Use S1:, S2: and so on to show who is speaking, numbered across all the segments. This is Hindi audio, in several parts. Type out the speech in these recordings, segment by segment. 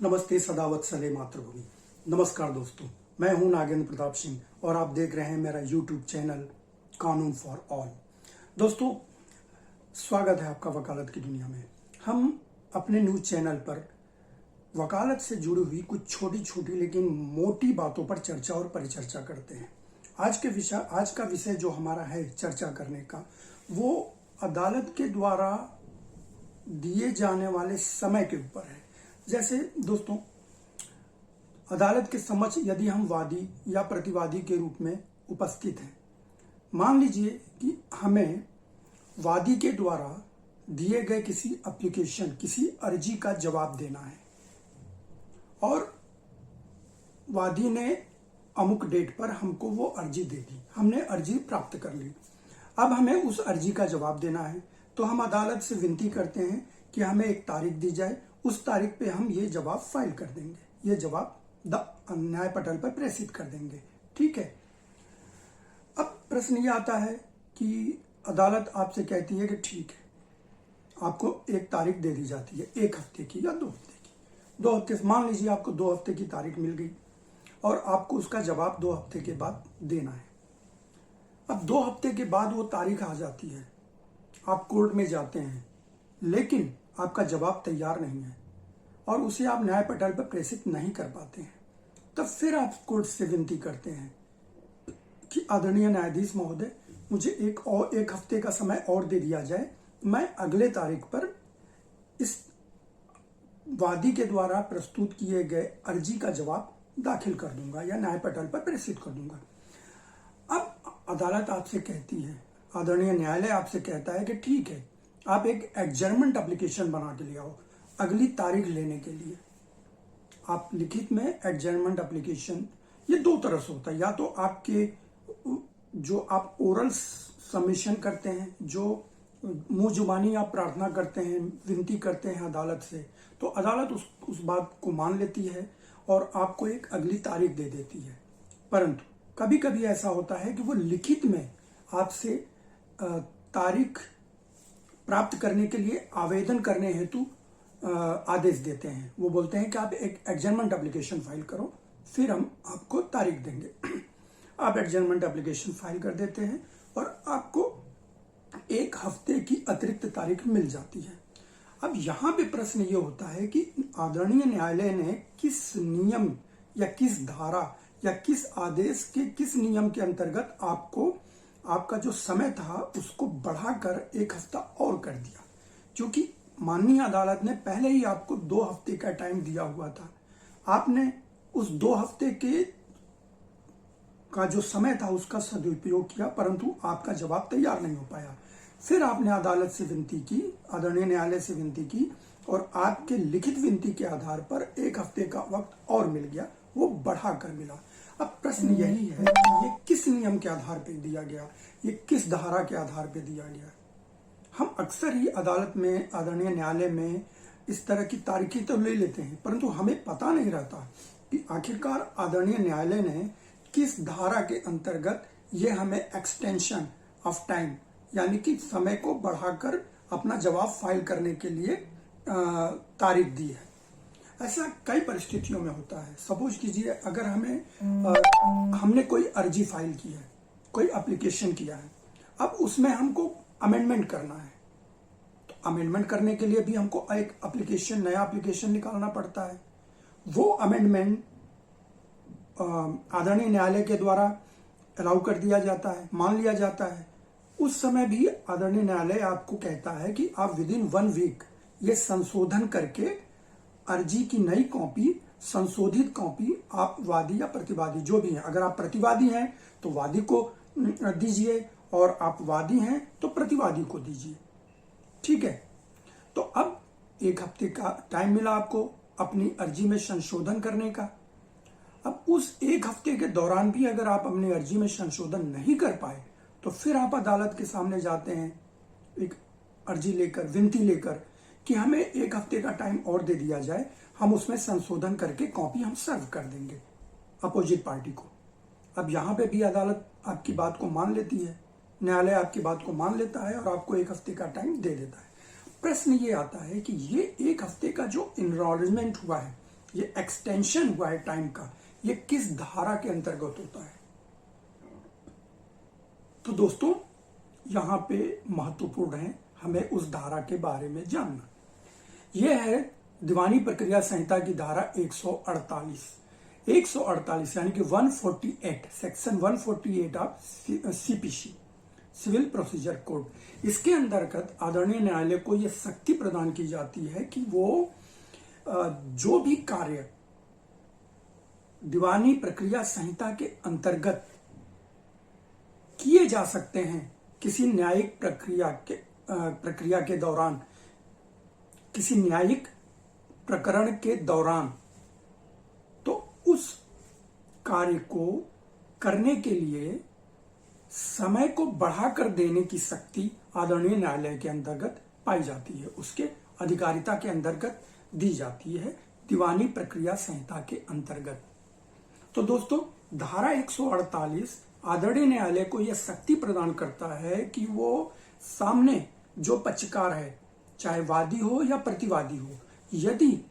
S1: नमस्ते सदावत्सले मातृभूमि। नमस्कार दोस्तों, मैं हूं नागेंद्र प्रताप सिंह और आप देख रहे हैं मेरा यूट्यूब चैनल कानून फॉर ऑल। दोस्तों, स्वागत है आपका वकालत की दुनिया में। हम अपने न्यूज चैनल पर वकालत से जुड़ी हुई कुछ छोटी छोटी लेकिन मोटी बातों पर चर्चा और परिचर्चा करते हैं। आज का विषय जो हमारा है चर्चा करने का, वो अदालत के द्वारा दिए जाने वाले समय के ऊपर है। जैसे दोस्तों, अदालत के समक्ष यदि हम वादी या प्रतिवादी के रूप में उपस्थित हैं, मान लीजिए कि हमें वादी के द्वारा दिए गए किसी एप्लीकेशन, किसी अर्जी का जवाब देना है और वादी ने अमुक डेट पर हमको वो अर्जी दे दी, हमने अर्जी प्राप्त कर ली। अब हमें उस अर्जी का जवाब देना है, तो हम अदालत से विनती करते हैं कि हमें एक तारीख दी जाए, उस तारीख पे हम ये जवाब फाइल कर देंगे, ये जवाब न्याय पटल पर प्रेषित कर देंगे। ठीक है। अब प्रश्न ये आता है कि अदालत आपसे कहती है कि ठीक है, आपको एक तारीख दे दी जाती है, 1 हफ्ते की या 2 हफ्ते की। 2 हफ्ते, मान लीजिए आपको 2 हफ्ते की तारीख मिल गई और आपको उसका जवाब 2 हफ्ते के बाद देना है। अब 2 हफ्ते के बाद वो तारीख आ जाती है, आप कोर्ट में जाते हैं, लेकिन आपका जवाब तैयार नहीं है और उसे आप न्याय पटल पर प्रेषित नहीं कर पाते हैं। तब फिर आप कोर्ट से विनती करते हैं कि आदरणीय न्यायाधीश महोदय, मुझे एक हफ्ते का समय और दे दिया जाए, मैं अगले तारीख पर इस वादी के द्वारा प्रस्तुत किए गए अर्जी का जवाब दाखिल कर दूंगा या न्याय पटल पर प्रेषित कर दूंगा। अब अदालत आपसे कहती है, आदरणीय न्यायालय आपसे कहता है कि ठीक है, आप एक एडजर्नमेंट एप्लीकेशन बना के ले आओ अगली तारीख लेने के लिए। आप लिखित में एडजर्नमेंट एप्लीकेशन, ये 2 तरह से होता है, या तो आपके जो आप ओरल सबमिशन करते हैं, जो मुंह जुबानी आप प्रार्थना करते हैं, विनती करते हैं अदालत से, तो अदालत उस बात को मान लेती है और आपको एक अगली तारीख दे देती है। परंतु कभी कभी ऐसा होता है कि वो लिखित में आपसे तारीख प्राप्त करने के लिए आवेदन करने हेतु आदेश देते हैं। वो बोलते हैं कि आप एक एडजर्नमेंट एप्लीकेशन फाइल करो, फिर हम आपको तारीख देंगे। आप एडजर्नमेंट एप्लीकेशन फाइल कर देते हैं और आपको 1 हफ्ते की अतिरिक्त तारीख मिल जाती है। अब यहाँ पे प्रश्न ये होता है कि आदरणीय न्यायालय ने किस नियम या किस धारा या किस आदेश के किस नियम के अंतर्गत आपको आपका जो समय था उसको बढ़ाकर 1 हफ्ता और कर दिया, क्योंकि माननीय अदालत ने पहले ही आपको 2 हफ्ते का टाइम दिया हुआ था। आपने उस 2 हफ्ते का जो समय था उसका सदुपयोग किया, परंतु आपका जवाब तैयार नहीं हो पाया। फिर आपने अदालत से विनती की, आदरणीय न्यायालय से विनती की और आपके लिखित विनती के आधार पर 1 हफ्ते का वक्त और मिल गया, वो बढ़ाकर मिला। अब प्रश्न यही है कि ये किस नियम के आधार पर दिया गया, ये किस धारा के आधार पर दिया गया। हम अक्सर ही अदालत में, आदरणीय न्यायालय में इस तरह की तारीखें तो ले लेते हैं, परंतु हमें पता नहीं रहता कि आखिरकार आदरणीय न्यायालय ने किस धारा के अंतर्गत ये हमें एक्सटेंशन ऑफ टाइम, यानी कि समय को बढ़ाकर अपना जवाब फाइल करने के लिए तारीख दी है। ऐसा कई परिस्थितियों में होता है। सपोज कीजिए, अगर हमने कोई अर्जी फाइल की है, कोई एप्लीकेशन किया है, अब उसमें हमको अमेंडमेंट करना है, तो अमेंडमेंट करने के लिए भी हमको एक एप्लीकेशन, नया एप्लीकेशन निकालना पड़ता है। वो अमेंडमेंट आदरणीय न्यायालय के द्वारा अलाउ कर दिया जाता है, मान लिया जाता है। उस समय भी आदरणीय न्यायालय आपको कहता है कि आप विदिन 1 वीक ये संशोधन करके अर्जी की नई कॉपी, संशोधित कॉपी आप वादी या प्रतिवादी जो भी है, अगर आप प्रतिवादी हैं तो वादी को दीजिए और आप वादी हैं तो प्रतिवादी को दीजिए। ठीक है। तो अब 1 हफ्ते का टाइम मिला आपको अपनी अर्जी में संशोधन करने का। अब उस 1 हफ्ते के दौरान भी अगर आप अपनी अर्जी में संशोधन नहीं कर पाए, तो फिर आप अदालत के सामने जाते हैं एक अर्जी लेकर, विनती लेकर कि हमें 1 हफ्ते का टाइम और दे दिया जाए, हम उसमें संशोधन करके कॉपी हम सर्व कर देंगे अपोजिट पार्टी को। अब यहाँ पे भी अदालत आपकी बात को मान लेती है, न्यायालय आपकी बात को मान लेता है और आपको 1 हफ्ते का टाइम दे देता है। प्रश्न ये आता है कि ये 1 हफ्ते का जो इनरोलमेंट हुआ है, ये एक्सटेंशन हुआ है टाइम का, ये किस धारा के अंतर्गत होता है। तो दोस्तों यहां पे महत्वपूर्ण है हमें उस धारा के बारे में जानना। यह है दीवानी प्रक्रिया संहिता की धारा 148 यानी कि 148 section 148 of CPC civil procedure code. इसके अंतर्गत आदरणीय न्यायालय को यह शक्ति प्रदान की जाती है कि वो जो भी कार्य दीवानी प्रक्रिया संहिता के अंतर्गत किए जा सकते हैं किसी न्यायिक प्रक्रिया के दौरान, किसी न्यायिक प्रकरण के दौरान, तो उस कार्य को करने के लिए समय को बढ़ाकर देने की शक्ति आदरणीय न्यायालय के अंतर्गत पाई जाती है, उसके अधिकारिता के अंतर्गत दी जाती है दीवानी प्रक्रिया संहिता के अंतर्गत। तो दोस्तों धारा 148 आदरणीय न्यायालय को यह शक्ति प्रदान करता है कि वो सामने जो पक्षकार है, चाहे वादी हो या प्रतिवादी हो, यदि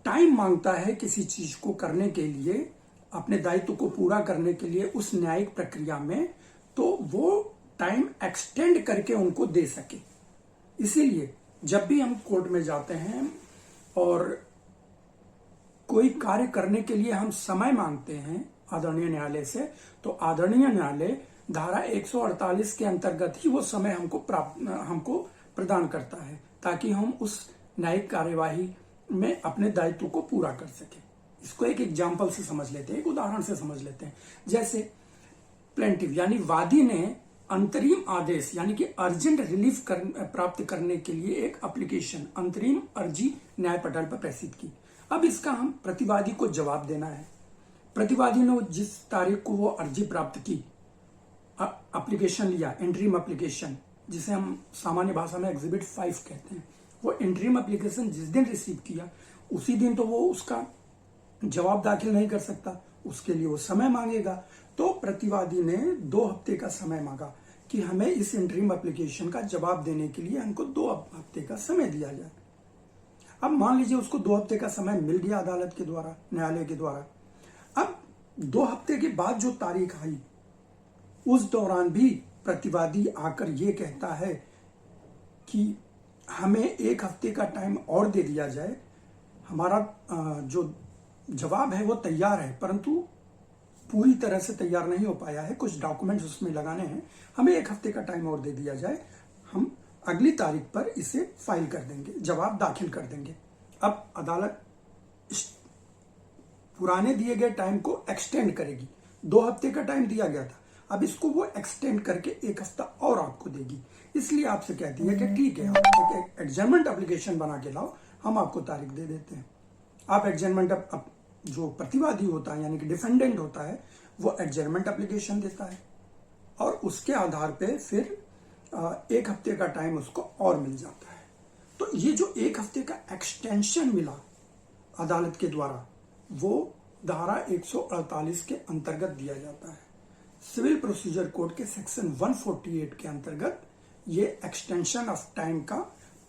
S1: टाइम मांगता है किसी चीज को करने के लिए, अपने दायित्व को पूरा करने के लिए उस न्यायिक प्रक्रिया में, तो वो टाइम एक्सटेंड करके उनको दे सके। इसीलिए जब भी हम कोर्ट में जाते हैं और कोई कार्य करने के लिए हम समय मांगते हैं आदरणीय न्यायालय से, तो आदरणीय न्यायालय धारा 148 के अंतर्गत ही वो समय हमको प्रदान करता है, ताकि हम उस न्यायिक कार्यवाही में अपने दायित्व को पूरा कर सके। इसको एक एग्जाम्पल से समझ लेते हैं, एक उदाहरण से समझ लेते हैं। जैसे प्लेंटिव यानी वादी ने अंतरिम आदेश यानी कि अर्जेंट रिलीफ प्राप्त करने के लिए एक एप्लीकेशन अंतरिम अर्जी न्याय पटल पर प्रेषित की। अब इसका हम प्रतिवादी को जवाब देना है। प्रतिवादी ने जिस तारीख को वो अर्जी प्राप्त की, एप्लीकेशन लिया, इंटरिम एप्लीकेशन, जिसे हम सामान्य भाषा में एग्जिबिट 5 कहते हैं, वो इंटरिम एप्लीकेशन जिस दिन रिसीव किया उसी दिन तो वो उसका जवाब दाखिल नहीं कर सकता, उसके लिए वो समय मांगेगा। तो प्रतिवादी ने 2 हफ्ते का समय मांगा कि हमें इस इंटरिम एप्लीकेशन का जवाब देने के लिए हमको 2 हफ्ते का समय दिया जाए। अब मान लीजिए उसको 2 हफ्ते का समय मिल गया अदालत के द्वारा, न्यायालय के द्वारा। अब 2 हफ्ते के बाद जो तारीख आई, उस दौरान भी प्रतिवादी आकर ये कहता है कि हमें 1 हफ्ते का टाइम और दे दिया जाए, हमारा जो जवाब है वो तैयार है परंतु पूरी तरह से तैयार नहीं हो पाया है, कुछ डॉक्यूमेंट्स उसमें लगाने हैं, हमें 1 हफ्ते का टाइम और दे दिया जाए, हम अगली तारीख पर इसे फाइल कर देंगे, जवाब दाखिल कर देंगे। अब अदालत पुराने दिए गए टाइम को एक्सटेंड करेगी। 2 हफ्ते का टाइम दिया गया था, अब इसको वो एक्सटेंड करके 1 हफ्ता और आपको देगी। इसलिए आपसे कहती है कि ठीक है, आप एक एडजर्नमेंट एप्लीकेशन बना के लाओ, हम आपको तारीख दे देते हैं। आप एडजर्नमेंट जो प्रतिवादी होता है यानी कि डिफेंडेंट होता है, वो एडजर्नमेंट एप्लीकेशन देता है और उसके आधार पे फिर 1 हफ्ते का टाइम उसको और मिल जाता है। तो ये जो 1 हफ्ते का एक्सटेंशन मिला अदालत के द्वारा, वो धारा 148 के अंतर्गत दिया जाता है। सिविल प्रोसीजर कोड के सेक्शन 148 के अंतर्गत ये एक्सटेंशन ऑफ टाइम का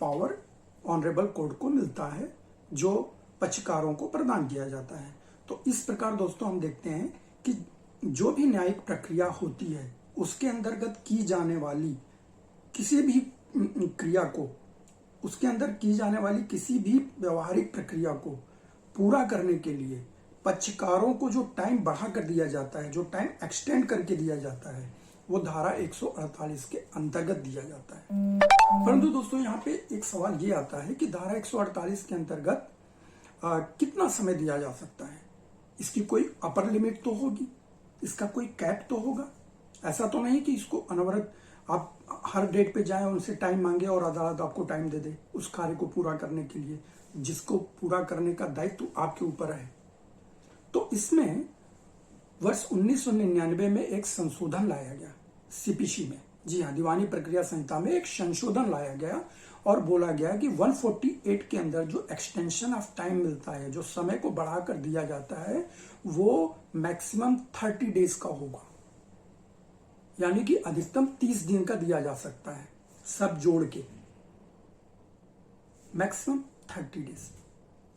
S1: पावर ऑनरेबल कोर्ट को मिलता है, जो पक्षकारों को प्रदान किया जाता है। तो इस प्रकार दोस्तों हम देखते हैं कि जो भी न्यायिक प्रक्रिया होती है उसके अंतर्गत की जाने वाली किसी भी क्रिया को, उसके अंदर की जाने वाली किसी भी व्यवहारिक प्रक्रिया को पूरा करने के लिए पक्षकारों को जो टाइम बढ़ा कर दिया जाता है, जो टाइम एक्सटेंड करके दिया जाता है, वो धारा 148 के अंतर्गत दिया जाता है। परंतु दोस्तों यहाँ पे एक सवाल ये आता है कि धारा 148 के अंतर्गत कितना समय दिया जा सकता है? इसकी कोई अपर लिमिट तो होगी, इसका कोई कैप तो होगा। ऐसा तो नहीं कि इसको अनवरत आप हर डेट पे जाएं, उनसे टाइम मांगे और अदालत आपको टाइम दे दे उस कार्य को पूरा करने के लिए, जिसको पूरा करने का दायित्व आपके ऊपर है। तो इसमें वर्ष 1999 में एक संशोधन लाया गया सीपीसी में, जी हाँ, दीवानी प्रक्रिया संहिता में एक संशोधन लाया गया और बोला गया कि 148 के अंदर जो एक्सटेंशन ऑफ टाइम मिलता है, जो समय को बढ़ाकर दिया जाता है, वो मैक्सिमम 30 डेज का होगा, यानी कि अधिकतम 30 दिन का दिया जा सकता है, सब जोड़ के मैक्सिमम 30 डेज।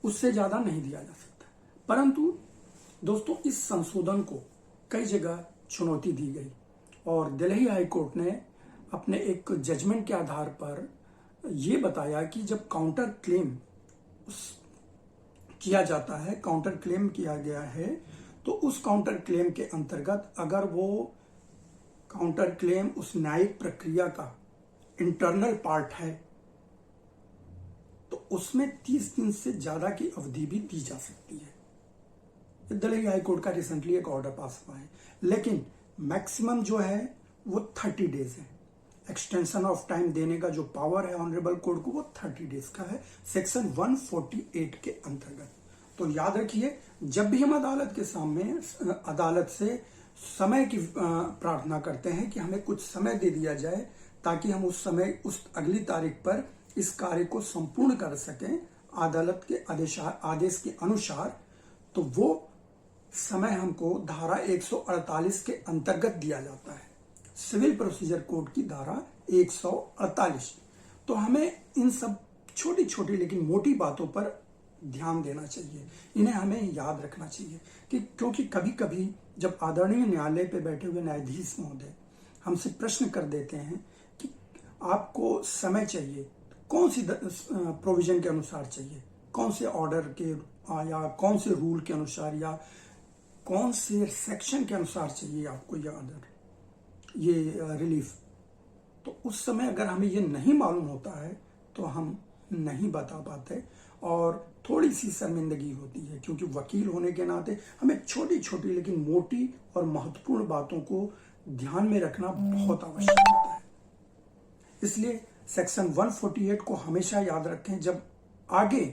S1: उससे ज्यादा नहीं दिया जा सकता। परंतु दोस्तों इस संशोधन को कई जगह चुनौती दी गई और दिल्ली हाई कोर्ट ने अपने एक जजमेंट के आधार पर यह बताया कि जब काउंटर क्लेम किया जाता है, काउंटर क्लेम किया गया है, तो उस काउंटर क्लेम के अंतर्गत अगर वो काउंटर क्लेम उस न्यायिक प्रक्रिया का इंटरनल पार्ट है तो उसमें 30 दिन से ज्यादा की अवधि भी दी जा सकती है। दिल्ली हाई कोर्ट का रिसेंटली एक ऑर्डर पास हुआ है, लेकिन मैक्सिमम जो है वो 30 डेज है। एक्सटेंशन ऑफ टाइम देने का जो पावर है ऑनरेबल कोर्ट को वो 30 डेज का है सेक्शन 148 के अंतर्गत। तो याद रखिए, जब भी हम अदालत के सामने अदालत से समय की प्रार्थना करते हैं कि हमें कुछ समय दे दिया जाए ताकि हम उस समय उस अगली तारीख पर इस कार्य को संपूर्ण कर सकें अदालत के आदेश के अनुसार, तो वो समय हमको धारा 148 के अंतर्गत दिया जाता है, सिविल प्रोसीजर कोड की धारा 148। तो हमें इन सब छोटी छोटी लेकिन मोटी बातों पर ध्यान देना चाहिए, इन्हें हमें याद रखना चाहिए कि क्योंकि कभी कभी जब आदरणीय न्यायालय पे बैठे हुए न्यायाधीश महोदय हमसे प्रश्न कर देते हैं कि आपको समय चाहिए, कौन सी प्रोविजन के अनुसार चाहिए, कौन से ऑर्डर के या कौन से रूल के अनुसार या कौन से सेक्शन के अनुसार चाहिए आपको ये ऑर्डर, ये रिलीफ, तो उस समय अगर हमें ये नहीं मालूम होता है तो हम नहीं बता पाते और थोड़ी सी शर्मिंदगी होती है, क्योंकि वकील होने के नाते हमें छोटी छोटी लेकिन मोटी और महत्वपूर्ण बातों को ध्यान में रखना बहुत आवश्यक होता है। इसलिए सेक्शन 148 को हमेशा याद रखें जब आगे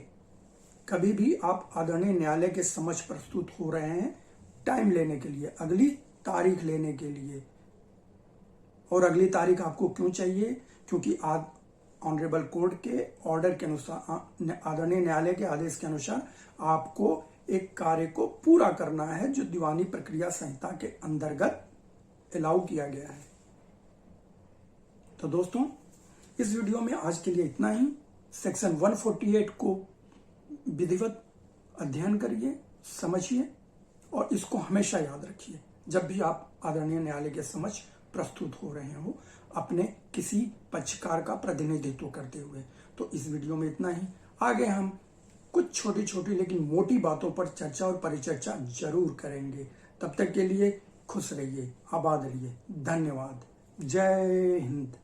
S1: कभी भी आप आदरणीय न्यायालय के समक्ष प्रस्तुत हो रहे हैं टाइम लेने के लिए, अगली तारीख लेने के लिए। और अगली तारीख आपको क्यों चाहिए? क्योंकि ऑनरेबल कोर्ट के ऑर्डर के अनुसार, आदरणीय न्यायालय के आदेश के अनुसार आपको एक कार्य को पूरा करना है जो दीवानी प्रक्रिया संहिता के अंतर्गत अलाउ किया गया है। तो दोस्तों इस वीडियो में आज के लिए इतना ही। सेक्शन 148 को विधिवत अध्ययन करिए, समझिए और इसको हमेशा याद रखिए जब भी आप आदरणीय न्यायालय के समक्ष प्रस्तुत हो रहे हो अपने किसी पक्षकार का प्रतिनिधित्व करते हुए। तो इस वीडियो में इतना ही। आगे हम कुछ छोटी छोटी लेकिन मोटी बातों पर चर्चा और परिचर्चा जरूर करेंगे। तब तक के लिए खुश रहिए, आबाद रहिए। धन्यवाद। जय हिंद।